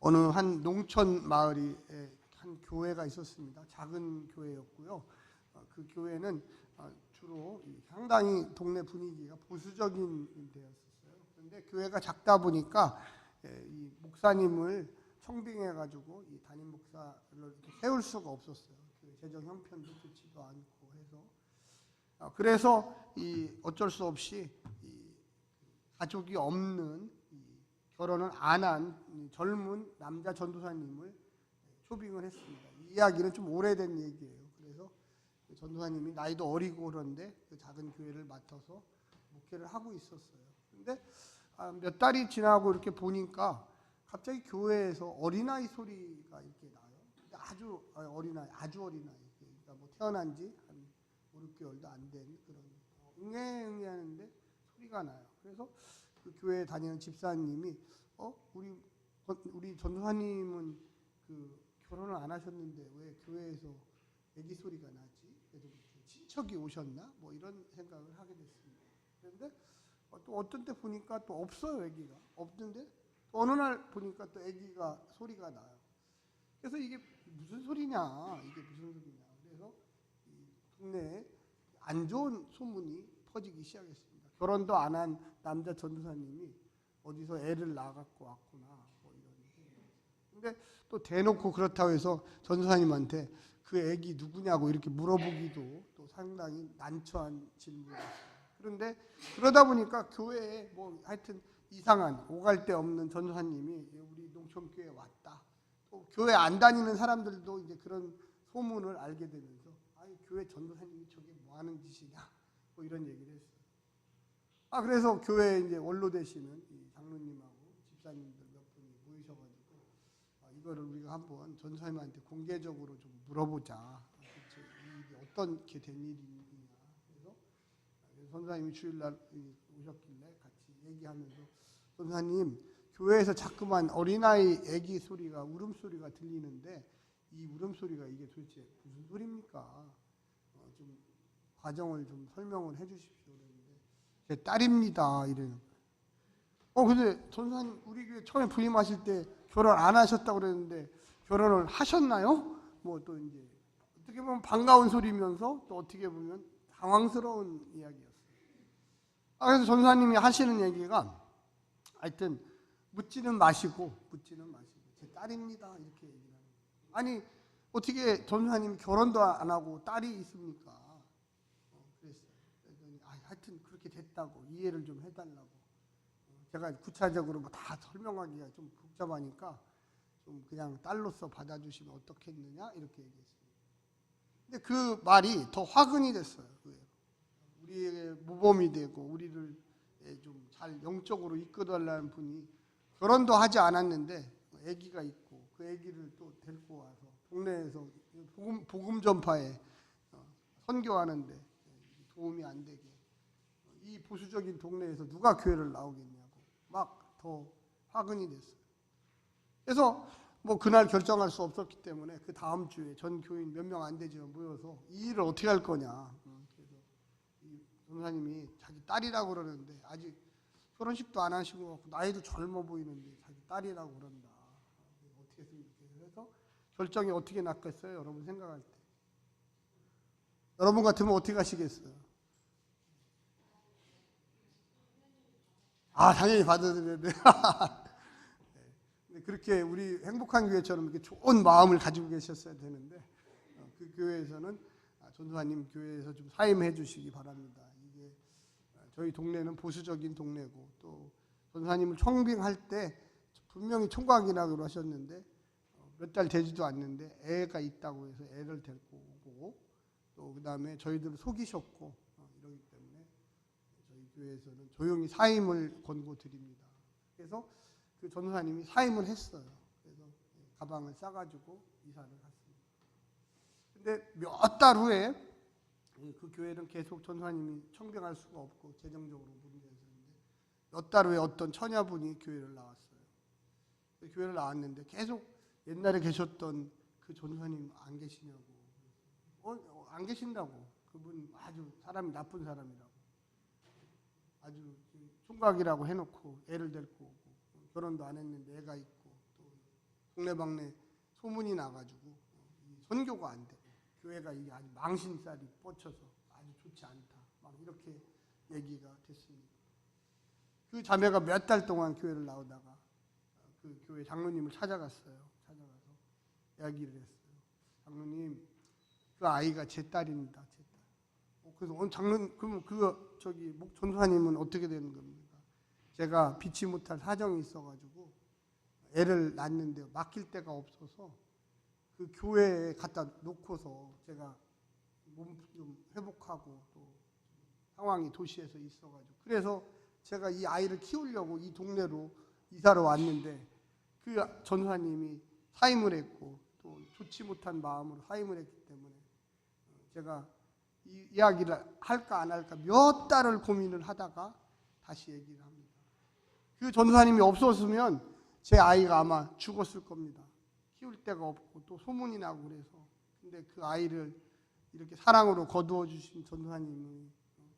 어느 한 농촌 마을이 한 교회가 있었습니다. 작은 교회였고요. 그 교회는 주로 상당히 동네 분위기가 보수적인 데였었어요. 그런데 교회가 작다 보니까 이 목사님을 청빙해가지고 이 담임 목사를 이렇게 세울 수가 없었어요. 그 재정 형편도 좋지도 않고 해서 그래서 이 어쩔 수 없이 이 가족이 없는 결혼을 안 한 젊은 남자 전도사님을 초빙을 했습니다. 이 이야기는 좀 오래된 얘기예요. 그래서 전도사님이 나이도 어리고 그런데 그 작은 교회를 맡아서 목회를 하고 있었어요. 근데 몇 달이 지나고 이렇게 보니까 갑자기 교회에서 어린아이 소리가 이렇게 나요. 아주 어린아이, 그러니까 뭐 태어난 지 한 5, 6개월도 안 된 그런 응애응애 하는데 소리가 나요. 그래서 그 교회에 다니는 집사님이 우리 전도사님은 그 결혼을 안 하셨는데 왜 교회에서 애기 소리가 나지? 그래서 친척이 오셨나? 뭐 이런 생각을 하게 됐습니다. 그런데 또 어떤 때 보니까 또 없어요, 애기가. 없는데 또 어느 날 보니까 또 애기가 소리가 나요. 그래서 이게 무슨 소리냐? 그래서 이 동네에 안 좋은 소문이 퍼지기 시작했습니다. 결혼도 안 한 남자 전도사님이 어디서 애를 낳아갖고 왔구나. 뭐 이런. 근데 또 대놓고 그렇다고 해서 전도사님한테 그 애기 누구냐고 이렇게 물어보기도 또 상당히 난처한 질문이었어요. 그런데 그러다 보니까 교회에 뭐 하여튼 이상한 오갈 데 없는 전도사님이 우리 농촌교회에 왔다. 또 교회 안 다니는 사람들도 이제 그런 소문을 알게 되면서 교회 전도사님이 저게 뭐 하는 짓이냐 뭐 이런 얘기를 했어요. 그래서 교회에 이제 원로 되시는 이 장로님하고 집사님들 몇 분이 모이셔가지고 이거를 우리가 한번 전도사님한테 공개적으로 좀 물어보자. 이게 어떻게 된 일이냐. 그래서 전도사님이 주일날 오셨길래 같이 얘기하면서 전도사님 교회에서 자꾸만 어린아이 애기 소리가 울음소리가 들리는데 이 울음소리가 이게 도대체 무슨 소리입니까? 좀 과정을 좀 설명을 해 주십시오. 제 딸입니다. 이래요. 근데 전사님 우리 교회 처음에 부임하실 때 결혼 안 하셨다고 그랬는데 결혼을 하셨나요? 뭐 또 이제 어떻게 보면 반가운 소리면서 또 어떻게 보면 당황스러운 이야기였어요. 그래서 전사님이 하시는 얘기가 하여튼 묻지는 마시고 제 딸입니다. 이렇게 얘기를 하는 거예요. 아니 어떻게 전사님이 결혼도 안 하고 딸이 있습니까? 하여튼 그렇게 됐다고 이해를 좀 해달라고. 제가 구체적으로 뭐 다 설명하기가 좀 복잡하니까 좀 그냥 딸로서 받아주시면 어떻겠느냐 이렇게 얘기했습니다. 근데 그 말이 더 화근이 됐어요. 우리에게 모범이 되고 우리를 좀 잘 영적으로 이끌어달라는 분이 결혼도 하지 않았는데 아기가 있고 그 아기를 또 데리고 와서 동네에서 복음 전파에 선교하는데 도움이 안 되게 이 보수적인 동네에서 누가 교회를 나오겠냐고 막 더 화근이 됐어요. 그래서 뭐 그날 결정할 수 없었기 때문에 그 다음 주에 전 교인 몇 명 안 되지만 모여서 이 일을 어떻게 할 거냐. 그래서 이 전사님이 자기 딸이라고 그러는데 아직 결혼식도 안 하시고 나이도 젊어 보이는데 자기 딸이라고 그런다. 어떻게 생각해요? 그래서 결정이 어떻게 났겠어요? 여러분 생각할 때. 여러분 같으면 어떻게 하시겠어요? 당연히 받아들여야 돼. 그렇게 우리 행복한 교회처럼 이렇게 좋은 마음을 가지고 계셨어야 되는데 그 교회에서는 전도사님 교회에서 좀 사임해 주시기 바랍니다. 이게 저희 동네는 보수적인 동네고 또 전도사님을 청빙할 때 분명히 총각이라고 하셨는데 몇 달 되지도 않는데 애가 있다고 해서 애를 데리고 오고 또 그다음에 저희들을 속이셨고 이러기 때문에 저희 교회에서는 조용히 사임을 권고드립니다. 그래서 그 전도사님이 사임을 했어요. 그래서 가방을 싸가지고 이사를 갔습니다. 근데 몇 달 후에 그 교회는 계속 전도사님이 청빙할 수가 없고 재정적으로 문제가 있었는데 몇 달 후에 어떤 처녀분이 교회를 나왔어요. 교회를 나왔는데 계속 옛날에 계셨던 그 전도사님 안 계시냐고. 안 계신다고. 그분 아주 사람이 나쁜 사람이라고. 아주 총각이라고 해놓고 애를 데리고 오고 결혼도 안 했는데 애가 있고 또 동네방네 소문이 나가지고 선교가 안 돼. 교회가 이게 아주 망신살이 뻗쳐서 아주 좋지 않다. 막 이렇게 얘기가 됐습니다. 그 자매가 몇 달 동안 교회를 나오다가 그 교회 장로님을 찾아갔어요. 찾아가서 이야기를 했어요. 장로님, 그 아이가 제 딸입니다. 제 딸. 그래서 장로님, 그러면 전도사님은 어떻게 되는 겁니까? 제가 피치 못할 사정이 있어가지고 애를 낳는데 맡길 데가 없어서 그 교회에 갖다 놓고서 제가 몸 좀 회복하고 또 상황이 도시에서 있어가지고 그래서 제가 이 아이를 키우려고 이 동네로 이사를 왔는데 그 전사님이 사임을 했고 또 좋지 못한 마음으로 사임을 했기 때문에 제가 이 이야기를 할까 안 할까 몇 달을 고민을 하다가 다시 얘기를 합니다. 그 전사님이 없었으면 제 아이가 아마 죽었을 겁니다. 키울 데가 없고 또 소문이 나고 그래서. 근데 그 아이를 이렇게 사랑으로 거두어 주신 전사님이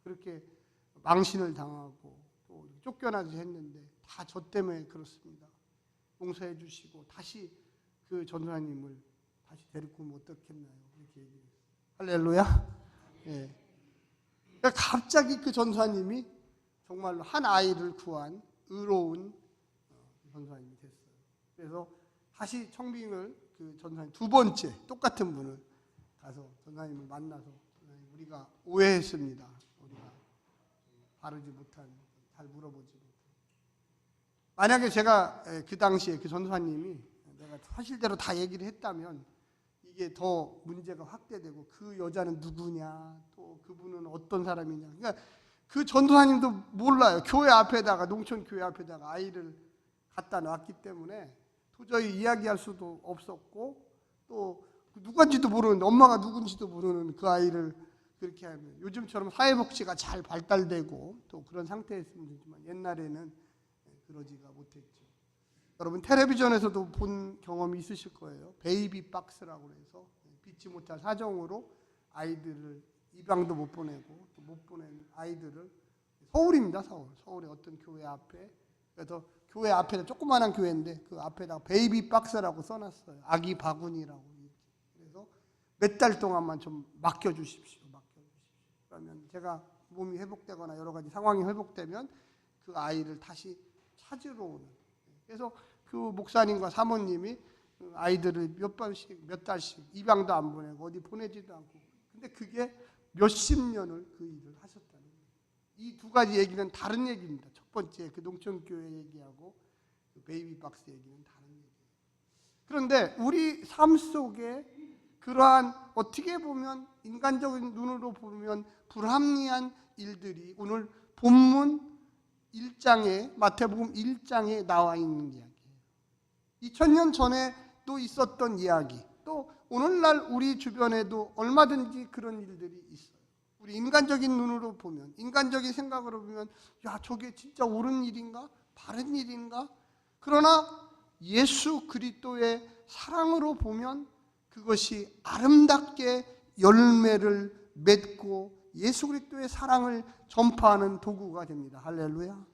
그렇게 망신을 당하고 또 쫓겨나지 했는데 다 저 때문에 그렇습니다. 용서해 주시고 다시 그 전사님을 다시 데리고 오면 어떻겠나요? 이렇게 얘기했어요. 할렐루야. 예. 그러니까 갑자기 그 전사님이 정말로 한 아이를 구한 의로운 전사님이 됐어요. 그래서 다시 청빙을 그 전사님 두 번째 똑같은 분을 가서 전사님을 만나서 전사님, 우리가 오해했습니다. 우리가 바르지 못한, 잘 물어보지 못한. 만약에 제가 그 당시에 그 전사님이 내가 사실대로 다 얘기를 했다면 이게 더 문제가 확대되고 그 여자는 누구냐, 또 그분은 어떤 사람이냐. 그러니까 그 전도사님도 몰라요. 교회 앞에다가, 농촌 교회 앞에다가 아이를 갖다 놨기 때문에 도저히 이야기할 수도 없었고 또 누군지도 모르는, 엄마가 누군지도 모르는 그 아이를 그렇게 하면 요즘처럼 사회복지가 잘 발달되고 또 그런 상태였으면 좋지만 옛날에는 그러지가 못했죠. 여러분 텔레비전에서도 본 경험이 있으실 거예요. 베이비 박스라고 해서 믿지 못할 사정으로 아이들을 입양도 못 보내고 또 못 보낸 아이들을 서울입니다. 서울의 어떤 교회 앞에, 그래서 교회 앞에 조그마한 교회인데 그 앞에다가 베이비 박스라고 써놨어요. 아기 바구니라고. 그래서 몇 달 동안만 좀 맡겨주십시오. 그러면 제가 몸이 회복되거나 여러 가지 상황이 회복되면 그 아이를 다시 찾으러 오는. 그래서 그 목사님과 사모님이 아이들을 몇 달씩 입양도 안 보내고 어디 보내지도 않고. 근데 그게 몇십 년을 그 일을 하셨다는 거예요. 이 두 가지 얘기는 다른 얘기입니다. 첫 번째 그 농촌교회 얘기하고 그 베이비박스 얘기는 다른 얘기예요. 그런데 우리 삶 속에 그러한 어떻게 보면 인간적인 눈으로 보면 불합리한 일들이 오늘 본문 1장에, 마태복음 1장에 나와 있는 이야기예요. 2000년 전에 또 있었던 이야기, 또 오늘날 우리 주변에도 얼마든지 그런 일들이 있어요. 우리 인간적인 눈으로 보면, 인간적인 생각으로 보면 야, 저게 진짜 옳은 일인가? 바른 일인가? 그러나 예수 그리스도의 사랑으로 보면 그것이 아름답게 열매를 맺고 예수 그리스도의 사랑을 전파하는 도구가 됩니다. 할렐루야.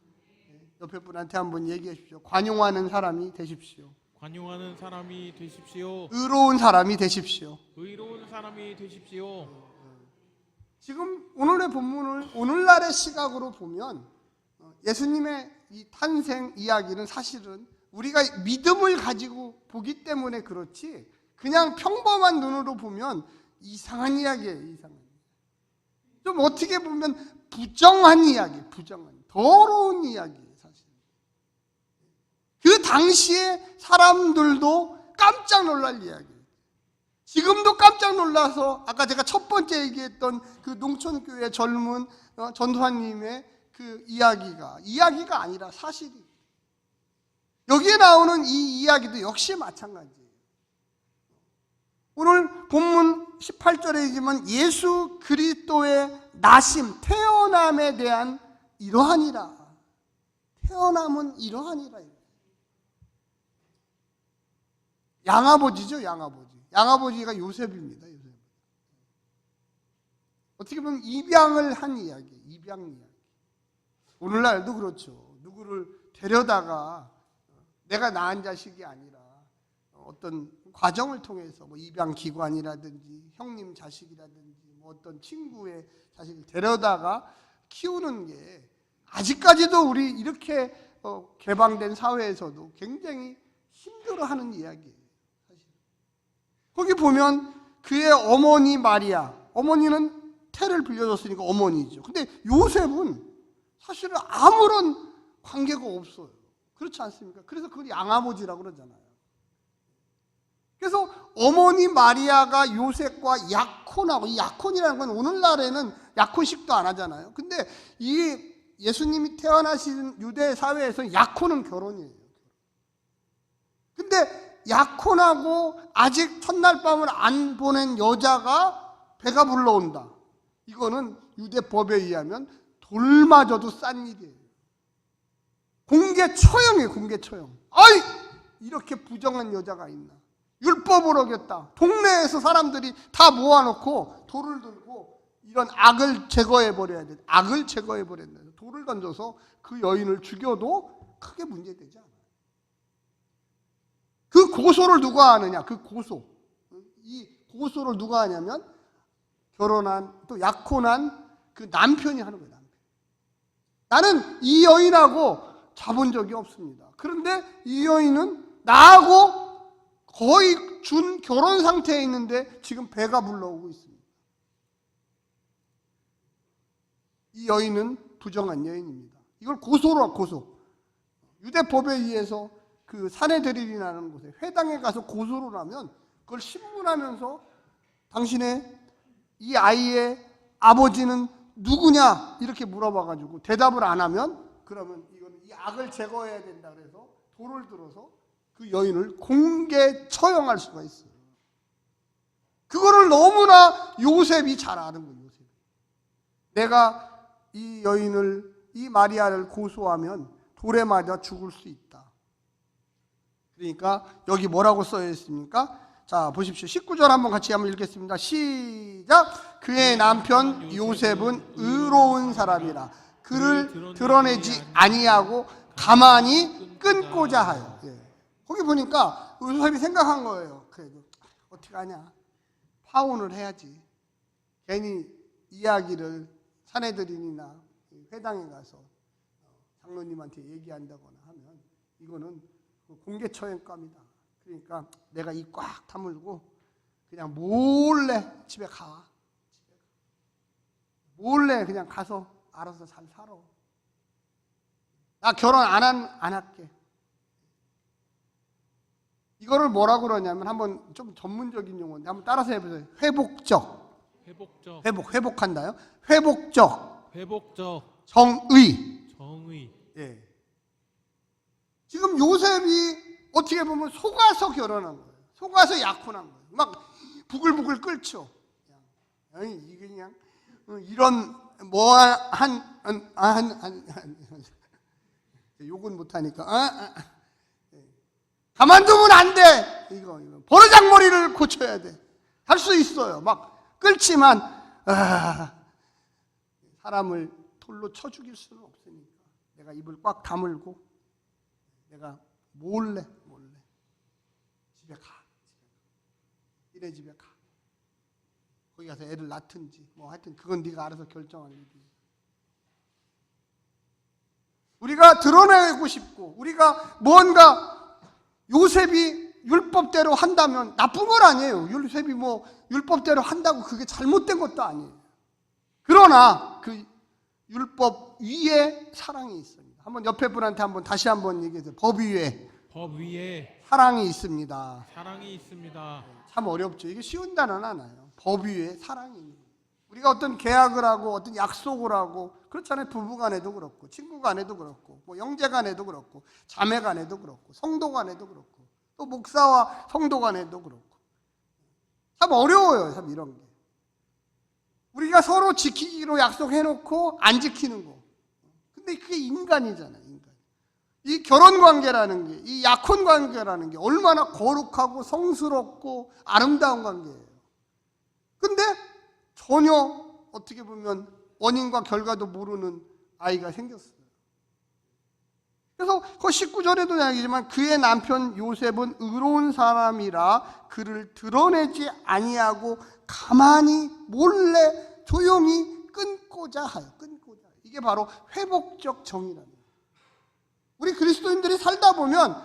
옆에 분한테 한번 얘기해 주십시오. 관용하는 사람이 되십시오. 관용하는 사람이 되십시오. 의로운 사람이 되십시오. 의로운 사람이 되십시오. 지금 오늘의 본문을 오늘날의 시각으로 보면 예수님의 이 탄생 이야기는 사실은 우리가 믿음을 가지고 보기 때문에 그렇지 그냥 평범한 눈으로 보면 이상한 이야기예요. 이상한. 좀 어떻게 보면 부정한 이야기, 더러운 이야기예요. 사실. 그 당시에 사람들도 깜짝 놀랄 이야기예요. 지금도 깜짝 놀라서 아까 제가 첫 번째 얘기했던 그 농촌교회 젊은 전도사님의 그 이야기가 아니라 사실이에요. 여기에 나오는 이 이야기도 역시 마찬가지예요. 오늘 본문 18절이지만 예수 그리스도의 나심, 태어남에 대한 이러하니라. 태어남은 이러하니라. 양아버지죠, 양아버지. 양아버지가 요셉입니다. 요셉. 어떻게 보면 입양을 한 이야기, 입양 이야기. 오늘날도 그렇죠. 누구를 데려다가 내가 낳은 자식이 아니라 어떤 과정을 통해서 뭐 입양 기관이라든지 형님 자식이라든지 뭐 어떤 친구의 자식을 데려다가 키우는 게 아직까지도 우리 이렇게 개방된 사회에서도 굉장히 힘들어하는 이야기예요. 사실. 거기 보면 그의 어머니 마리아, 어머니는 태를 빌려줬으니까 어머니죠. 근데 요셉은 사실은 아무런 관계가 없어요. 그렇지 않습니까? 그래서 그걸 양아버지라고 그러잖아요. 그래서 어머니 마리아가 요셉과 약혼하고, 이 약혼이라는 건 오늘날에는 약혼식도 안 하잖아요. 근데 이 예수님이 태어나신 유대 사회에서 약혼은 결혼이에요. 근데 약혼하고 아직 첫날 밤을 안 보낸 여자가 배가 불러온다. 이거는 유대 법에 의하면 돌마저도 싼 일이에요. 공개 처형이에요. 공개 처형. 아이, 이렇게 부정한 여자가 있나. 율법을 어겼다. 동네에서 사람들이 다 모아놓고 돌을 들고 이런 악을 제거해버려야 돼. 악을 제거해버렸다. 돌을 던져서 그 여인을 죽여도 크게 문제되지 않아요. 그 고소를 누가 하느냐? 그 고소. 이 고소를 누가 하냐면 결혼한 또 약혼한 그 남편이 하는 거예요. 남편. 나는 이 여인하고 자본 적이 없습니다. 그런데 이 여인은 나하고 거의 준 결혼 상태에 있는데 지금 배가 불러오고 있습니다. 이 여인은 부정한 여인입니다. 이걸 고소로 고소. 유대법에 의해서 그 사내들이라는 곳에 회당에 가서 고소를 하면 그걸 신문하면서 당신의 이 아이의 아버지는 누구냐 이렇게 물어봐가지고 대답을 안 하면 그러면 이건 이 악을 제거해야 된다 그래서 돌을 들어서 그 여인을 공개 처형할 수가 있어요. 그거를 너무나 요셉이 잘 아는 거예요. 요셉이. 내가 이 여인을, 이 마리아를 고소하면 돌에 맞아 죽을 수 있다. 그러니까 여기 뭐라고 써 있습니까? 자, 보십시오. 19절 한번 같이 한번 읽겠습니다. 시작. 그의 남편 요셉은 의로운 사람이라 그를 드러내지 아니하고 가만히 끊고자 하여. 거기 보니까 요셉이 생각한 거예요. 그래도 어떻게 하냐? 파혼을 해야지. 괜히 이야기를 사내들인이나 회당에 가서 장로님한테 얘기한다거나 하면 이거는 공개 처형감이다. 그러니까 내가 입 꽉 다물고 그냥 몰래 집에 가. 몰래 그냥 가서 알아서 잘 살아. 나 결혼 안 할게. 이거를 뭐라고 그러냐면 한번 좀 전문적인 용어인데 한번 따라서 해보세요. 회복적. 회복한다요. 회복적. 정의. 예. 지금 요셉이 어떻게 보면 속아서 결혼한 거예요. 속아서 약혼한 거예요. 막 부글부글 끓죠. 이게 그냥 이런 욕은 못하니까 가만두면 안 돼. 이거 버르장머리를 고쳐야 돼. 할 수 있어요. 막 끓지만 사람을 돌로 쳐 죽일 수는 없으니까 내가 입을 꽉 다물고 내가 몰래 집에 가. 니네 집에 가. 거기 가서 애를 낳든지 뭐 하여튼 그건 네가 알아서 결정할 일이야. 우리가 드러내고 싶고 우리가 뭔가 요셉이 율법대로 한다면 나쁜 건 아니에요. 요셉이 뭐 율법대로 한다고 그게 잘못된 것도 아니에요. 그러나 그 율법 위에 사랑이 있습니다. 한번 옆에 분한테 한번 다시 한번 얘기해주세요. 법 위에 사랑이 있습니다. 참 어렵죠. 이게 쉬운 단어는 아니에요. 법 위에 사랑이 있는 거예요. 우리가 어떤 계약을 하고 어떤 약속을 하고 그렇잖아요. 부부 간에도 그렇고 친구 간에도 그렇고 뭐 형제 간에도 그렇고 자매 간에도 그렇고 성도 간에도 그렇고 또 목사와 성도 간에도 그렇고 참 어려워요. 참 이런 게. 우리가 서로 지키기로 약속해놓고 안 지키는 거. 근데 그게 인간이잖아요. 인간. 이 결혼관계라는 게, 이 약혼관계라는 게 얼마나 거룩하고 성스럽고 아름다운 관계예요. 근데 전혀 어떻게 보면 원인과 결과도 모르는 아이가 생겼어요. 그래서 그 19절에도 이야기지만 그의 남편 요셉은 의로운 사람이라 그를 드러내지 아니하고 가만히 몰래 조용히 끊고자 하여. 이게 바로 회복적 정의라는 거예요. 우리 그리스도인들이 살다 보면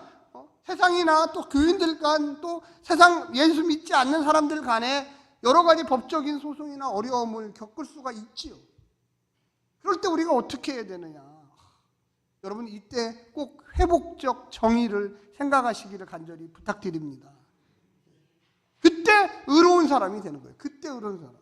세상이나 또 교인들 간, 또 세상 예수 믿지 않는 사람들 간에 여러 가지 법적인 소송이나 어려움을 겪을 수가 있지요. 그럴 때 우리가 어떻게 해야 되느냐? 여러분, 이때 꼭 회복적 정의를 생각하시기를 간절히 부탁드립니다. 그때 의로운 사람이 되는 거예요. 그때 의로운 사람.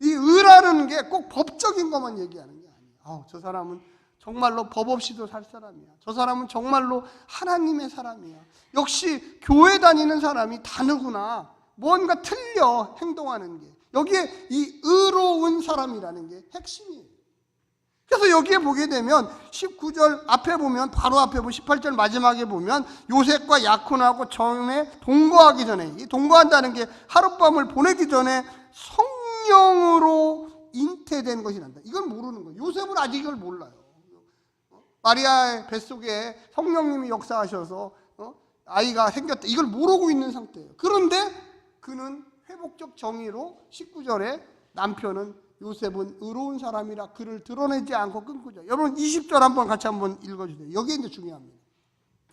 이 의라는 게 꼭 법적인 것만 얘기하는 게 아니에요. 저 사람은 정말로 법 없이도 살 사람이야. 저 사람은 정말로 하나님의 사람이야. 역시 교회 다니는 사람이 다르구나. 뭔가 틀려, 행동하는 게. 여기에 이 의로운 사람이라는 게 핵심이에요. 그래서 여기에 보게 되면 19절 앞에 보면, 바로 앞에 보면 18절 마지막에 보면 요셉과 야콘하고 처음에 동거하기 전에, 이 동거한다는 게 하룻밤을 보내기 전에 성령으로 잉태된 것이 난다. 이걸 모르는 거예요. 요셉은 아직 이걸 몰라요. 마리아의 뱃속에 성령님이 역사하셔서 아이가 생겼다. 이걸 모르고 있는 상태예요. 그런데 그는 회복적 정의로 19절에 남편은 요셉은 의로운 사람이라 그를 드러내지 않고 끊고자. 여러분 20절 한번 같이 한번 읽어주세요. 여기 이제 중요합니다.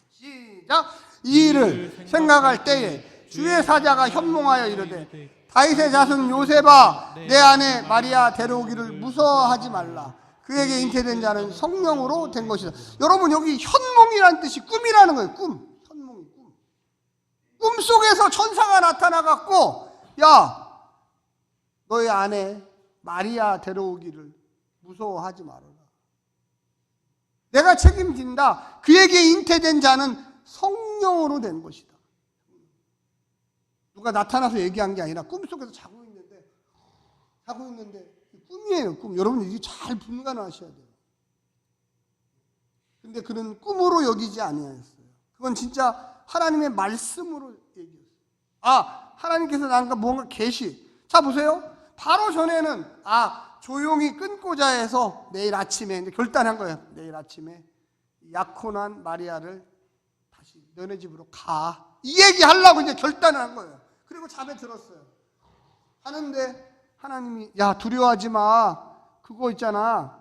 시작. 이 일을 생각할 때에 주의 사자가 현몽하여 이르되 다윗의 자손 요셉아 내 아내 마리아 데려오기를 무서워하지 말라. 그에게 잉태된 자는 성령으로 된 것이다. 여러분 여기 현몽이라는 뜻이 꿈이라는 거예요. 꿈. 현몽이 꿈. 꿈속에서 천사가 나타나갖고 야 너의 아내 마리아 데려오기를 무서워하지 말아라. 내가 책임진다. 그에게 잉태된 자는 성령으로 된 것이다. 누가 나타나서 얘기한 게 아니라 꿈속에서 자고 있는데 꿈이에요. 꿈. 여러분 이게 잘 분간하셔야 돼요. 근데 그는 꿈으로 여기지 아니하였어요. 그건 진짜 하나님의 말씀으로 얘기했어요. 하나님께서 나한테 뭔가 계시. 자 보세요. 바로 전에는 조용히 끊고자 해서 내일 아침에 이제 결단한 거예요. 내일 아침에 약혼한 마리아를 다시 너네 집으로 가. 이 얘기 하려고 이제 결단을 한 거예요. 그리고 잠에 들었어요. 하는데 하나님이 야 두려워하지 마. 그거 있잖아.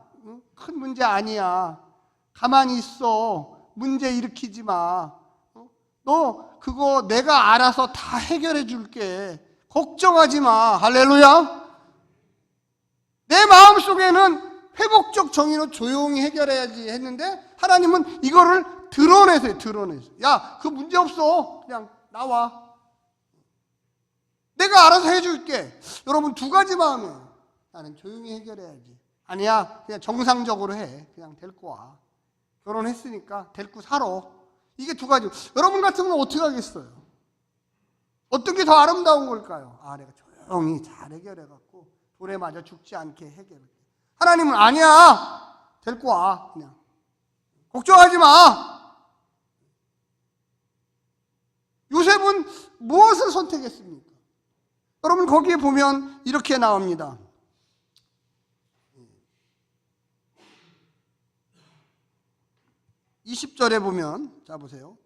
큰 문제 아니야. 가만히 있어. 문제 일으키지 마. 너 그거 내가 알아서 다 해결해 줄게. 걱정하지 마. 할렐루야. 내 마음속에는 회복적 정의로 조용히 해결해야지 했는데 하나님은 이거를 드러내세요. 야, 그 문제 없어. 그냥 나와. 내가 알아서 해줄게. 여러분 두 가지 마음이에요. 나는 조용히 해결해야지. 아니야, 그냥 정상적으로 해. 그냥 데리고 와. 결혼했으니까 데리고 살아. 이게 두 가지. 여러분 같으면 어떻게 하겠어요? 어떤 게 더 아름다운 걸까요? 내가 조용히 잘 해결해갖고 돌에 맞아 죽지 않게 해결할게. 하나님은 아니야. 데리고 와. 그냥. 걱정하지 마. 요셉은 무엇을 선택했습니까? 여러분 거기에 보면 이렇게 나옵니다. 20절에 보면 자 보세요.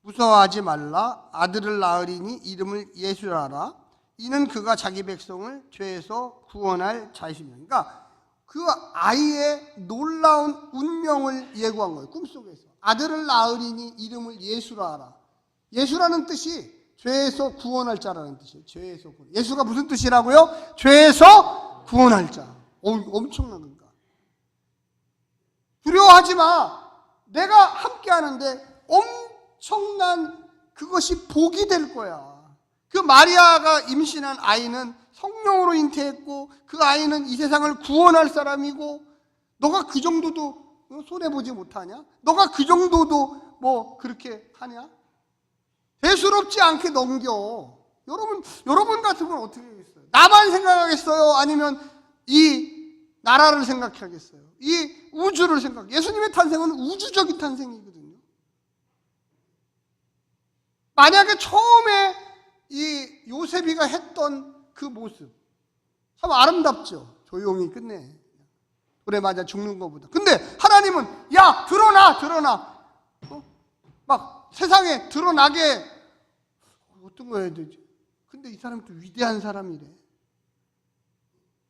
무서워하지 말라. 아들을 낳으리니 이름을 예수라라. 이는 그가 자기 백성을 죄에서 구원할 자이시며. 그러니까 그 아이의 놀라운 운명을 예고한 거예요. 꿈속에서. 아들을 낳으리니 이름을 예수라 하라. 예수라는 뜻이 죄에서 구원할 자라는 뜻이에요. 죄에서 구원. 예수가 무슨 뜻이라고요? 죄에서 구원할 자. 엄청난 건가? 두려워하지 마. 내가 함께 하는데 엄청난 그것이 복이 될 거야. 그 마리아가 임신한 아이는 성령으로 잉태했고 그 아이는 이 세상을 구원할 사람이고 너가 그 정도도 손해보지 못하냐? 너가 그 정도도 뭐 그렇게 하냐? 대수롭지 않게 넘겨. 여러분 같으면 어떻게 하겠어요? 나만 생각하겠어요? 아니면 이 나라를 생각하겠어요? 이 우주를 예수님의 탄생은 우주적인 탄생이거든요. 만약에 처음에 이 요셉이가 했던 그 모습 참 아름답죠. 조용히 끝내. 불에 맞아 죽는 것보다. 근데 하나님은 야 드러나 막 세상에 드러나게 어떤 거 해야 되지? 근데 이 사람이 또 위대한 사람이래.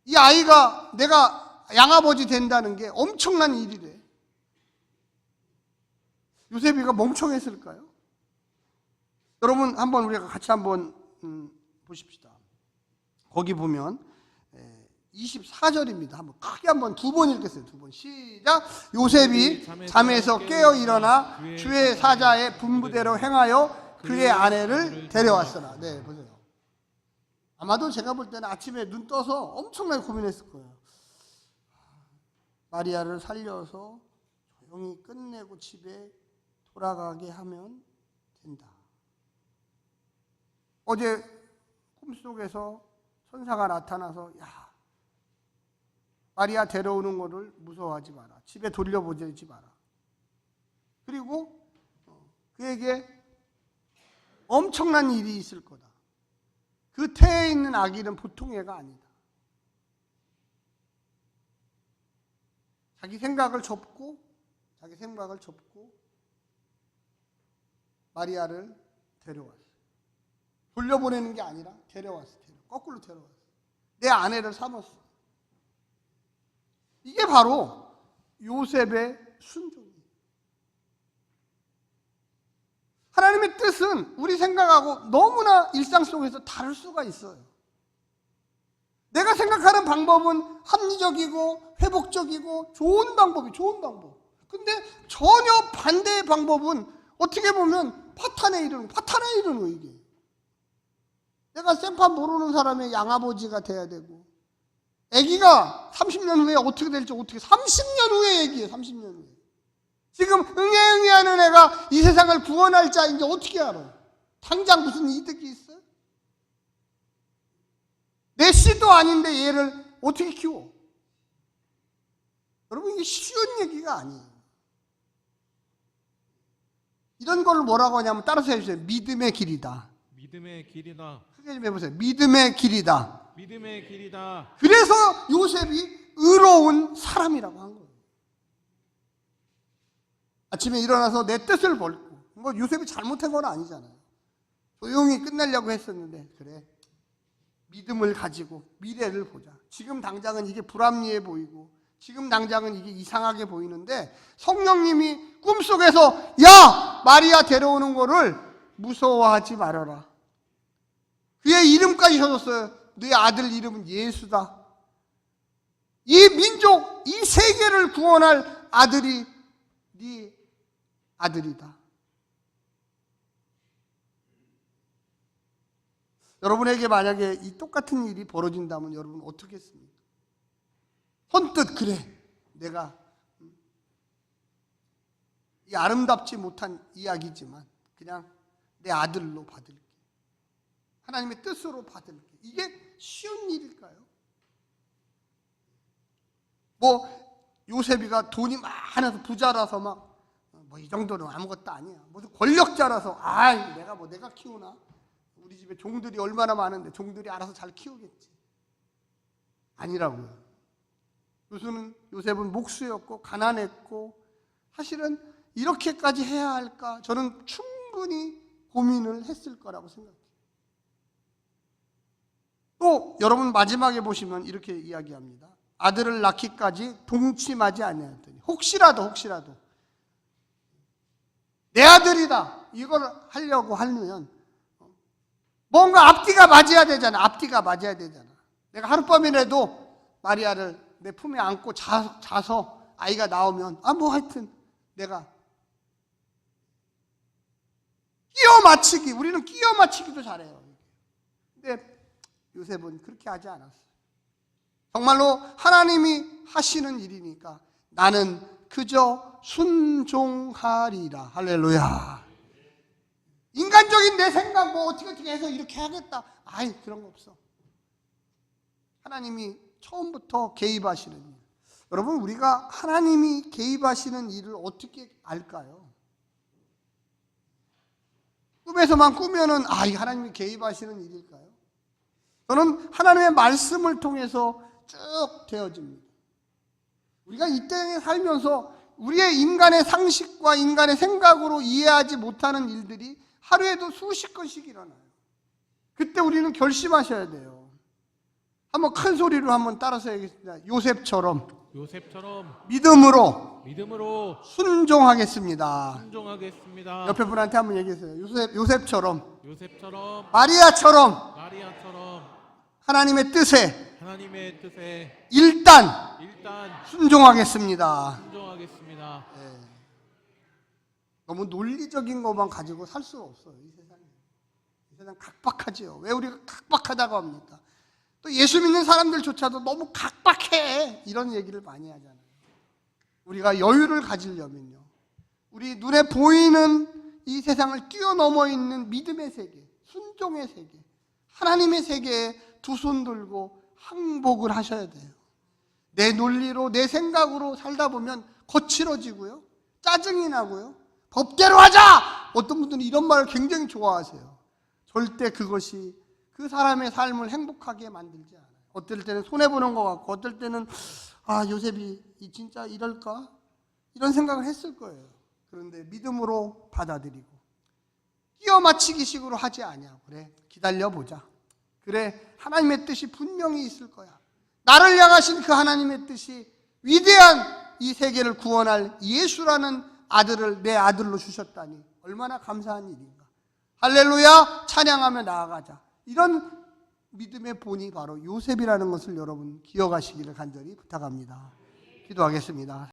이 아이가 내가 양아버지 된다는 게 엄청난 일이래. 요셉이가 멍청했을까요? 여러분 한번 우리가 같이 한번 보십시다. 거기 보면 24절입니다. 한번 크게 한번 두 번 읽겠어요. 두 번 시작. 요셉이 잠에서 깨어 일어나 주의 사자의 분부대로 행하여 그의 아내를 데려왔으나. 네, 보세요. 아마도 제가 볼 때는 아침에 눈 떠서 엄청나게 고민했을 거예요. 마리아를 살려서 조용히 끝내고 집에 돌아가게 하면 된다. 어제 꿈속에서 천사가 나타나서 야 마리아 데려오는 거를 무서워하지 마라. 집에 돌려보내지 마라. 그리고 그에게 엄청난 일이 있을 거다. 그 태에 있는 아기는 보통 애가 아니다. 자기 생각을 접고 마리아를 데려왔어요. 돌려보내는 게 아니라 데려왔어. 거꾸로 데려왔어. 내 아내를 삼았어. 이게 바로 요셉의 순종이에요. 하나님의 뜻은 우리 생각하고 너무나 일상 속에서 다를 수가 있어요. 내가 생각하는 방법은 합리적이고 회복적이고 좋은 방법. 근데 전혀 반대의 방법은 어떻게 보면 파탄에 이르는 거예요, 이게. 내가 생판 모르는 사람의 양아버지가 돼야 되고, 아기가 30년 후에 어떻게 될지 30년 후에 얘기해요. 30년 후에. 지금 응애 하는 애가 이 세상을 구원할 자인지 어떻게 알아? 당장 무슨 이득이 있어요? 내 씨도 아닌데 얘를 어떻게 키워? 여러분, 이게 쉬운 얘기가 아니에요. 이런 걸 뭐라고 하냐면 따라서 해주세요. 믿음의 길이다. 믿음의 길이다. 크게 좀 해보세요. 믿음의 길이다. 믿음의 길이다. 그래서 요셉이 의로운 사람이라고 한 거예요. 아침에 일어나서 내 뜻을 벌고, 뭐 요셉이 잘못한 건 아니잖아요. 조용히 끝내려고 했었는데, 그래, 믿음을 가지고 미래를 보자. 지금 당장은 이게 불합리해 보이고, 지금 당장은 이게 이상하게 보이는데, 성령님이 꿈속에서 야 마리아 데려오는 거를 무서워하지 말아라. 그의 이름까지 적었어요. 네 아들 이름은 예수다. 이 민족, 이 세계를 구원할 아들이 네 아들이다. 여러분에게 만약에 이 똑같은 일이 벌어진다면 여러분 어떻게 했습니까? 선뜻 그래, 내가 이 아름답지 못한 이야기지만 그냥 내 아들로 받을게. 하나님의 뜻으로 받을게. 이게 쉬운 일일까요? 뭐 요셉이가 돈이 많아서 부자라서 막 뭐 이 정도는 아무것도 아니야. 무슨 권력자라서 내가 키우나? 우리 집에 종들이 얼마나 많은데 종들이 알아서 잘 키우겠지. 아니라고요. 요셉은 목수였고 가난했고, 사실은 이렇게까지 해야 할까? 저는 충분히 고민을 했을 거라고 생각해요. 또 여러분 마지막에 보시면 이렇게 이야기합니다. 아들을 낳기까지 동침하지 아니하였더니 혹시라도 내 아들이다 이걸 하려고 하면 뭔가 앞뒤가 맞아야 되잖아. 내가 하룻밤이라도 마리아를 내 품에 안고 자서 아이가 나오면 하여튼 내가 우리는 끼워 맞추기도 잘해요. 근데 요셉은 그렇게 하지 않았어요. 정말로 하나님이 하시는 일이니까 나는 그저 순종하리라. 할렐루야. 인간적인 내 생각 어떻게 해서 이렇게 하겠다. 그런 거 없어. 하나님이 처음부터 개입하시는 일. 여러분, 우리가 하나님이 개입하시는 일을 어떻게 알까요? 꿈에서만 꾸면은 이 하나님이 개입하시는 일일까요? 저는 하나님의 말씀을 통해서 쭉 되어집니다. 우리가 이 땅에 살면서 우리의 인간의 상식과 인간의 생각으로 이해하지 못하는 일들이 하루에도 수십 건씩 일어나요. 그때 우리는 결심하셔야 돼요. 한번 큰 소리로 한번 따라서 얘기했습니다. 요셉처럼 믿음으로 순종하겠습니다. 순종하겠습니다. 옆에 분한테 한번 얘기했어요. 요셉처럼 마리아처럼 하나님의 뜻에 하나님의 뜻에 일단 일단 순종하겠습니다. 순종하겠습니다. 너무 논리적인 것만 가지고 살 수 없어요. 이 세상에. 이 세상 각박하지요. 왜 우리가 각박하다고 합니까? 또 예수 믿는 사람들조차도 너무 각박해 이런 얘기를 많이 하잖아요. 우리가 여유를 가지려면요, 우리 눈에 보이는 이 세상을 뛰어넘어 있는 믿음의 세계, 순종의 세계, 하나님의 세계에 두 손 들고 항복을 하셔야 돼요. 내 논리로 내 생각으로 살다 보면 거칠어지고요, 짜증이 나고요, 법대로 하자! 어떤 분들은 이런 말을 굉장히 좋아하세요. 절대 그것이 그 사람의 삶을 행복하게 만들지 않아요. 어떨 때는 손해보는 것 같고, 어떨 때는 요셉이 진짜 이럴까? 이런 생각을 했을 거예요. 그런데 믿음으로 받아들이고 끼워 맞추기 식으로 하지 않냐. 그래, 기다려보자. 그래, 하나님의 뜻이 분명히 있을 거야. 나를 향하신 그 하나님의 뜻이 위대한 이 세계를 구원할 예수라는 아들을 내 아들로 주셨다니 얼마나 감사한 일인가. 할렐루야, 찬양하며 나아가자. 이런 믿음의 본이 바로 요셉이라는 것을 여러분 기억하시기를 간절히 부탁합니다. 기도하겠습니다.